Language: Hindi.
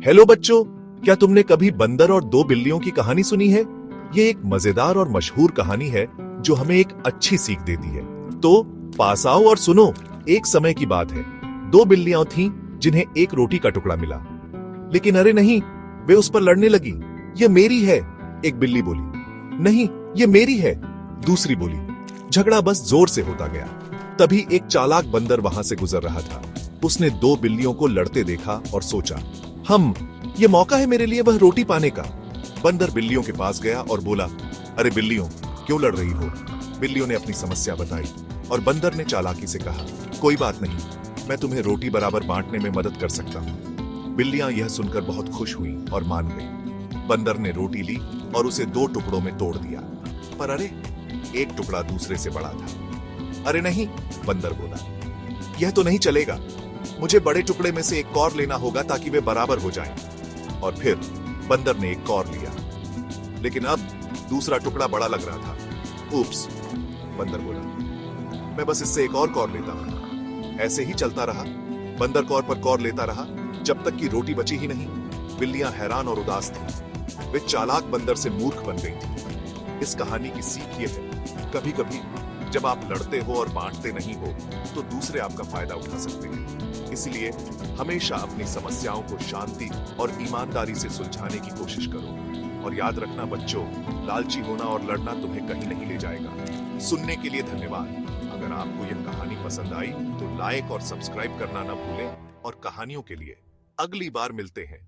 हेलो बच्चों, क्या तुमने कभी बंदर और दो बिल्लियों की कहानी सुनी है? ये एक मजेदार और मशहूर कहानी है जो हमें एक अच्छी सीख देती है। तो पास आओ और सुनो। एक समय की बात है, दो बिल्लियां थीं जिन्हें एक रोटी का टुकड़ा मिला। लेकिन अरे नहीं, वे उस पर लड़ने लगी। ये मेरी है, एक बिल्ली बोली। नहीं, ये मेरी है, दूसरी बोली। झगड़ा बस जोर से होता गया। तभी एक चालाक बंदर वहां से गुजर रहा था। उसने दो बिल्लियों को लड़ते देखा और सोचा, ये मौका है मेरे लिए वह रोटी पाने का। बंदर बिल्लियों के पास गया और बोला, अरे बिल्लियों, क्यों लड़ रही हो? बिल्लियों ने अपनी समस्या बताई और बंदर ने चालाकी से कहा, कोई बात नहीं, मैं तुम्हें रोटी बराबर बांटने में मदद कर सकता हूँ। बिल्लियां यह सुनकर बहुत खुश हुई और मान गई। बंदर ने रोटी ली और उसे दो टुकड़ों में तोड़ दिया। पर अरे, एक टुकड़ा दूसरे से बड़ा था। अरे नहीं, बंदर बोला, यह तो नहीं चलेगा। मुझे बड़े टुकड़े में से एक और लेना होगा ताकि वे बराबर हो जाएं। और फिर बंदर ने एक और लिया, लेकिन अब दूसरा टुकड़ा बड़ा लग रहा था। उप्स, बंदर बोला, मैं बस इससे एक और कौर लेता हूं। ऐसे ही चलता रहा। बंदर कौर पर कौर लेता रहा जब तक कि रोटी बची ही नहीं। बिल्लियां हैरान और उदास थीं। वे चालाक बंदर से मूर्ख बन गई थीं। इस कहानी की सीख ये है, कभी कभी जब आप लड़ते हो और बांटते नहीं हो तो दूसरे आपका फायदा उठा सकते हैं। इसलिए हमेशा अपनी समस्याओं को शांति और ईमानदारी से सुलझाने की कोशिश करो। और याद रखना बच्चों, लालची होना और लड़ना तुम्हें कहीं नहीं ले जाएगा। सुनने के लिए धन्यवाद। अगर आपको यह कहानी पसंद आई तो लाइक और सब्सक्राइब करना ना भूलें। और कहानियों के लिए अगली बार मिलते हैं।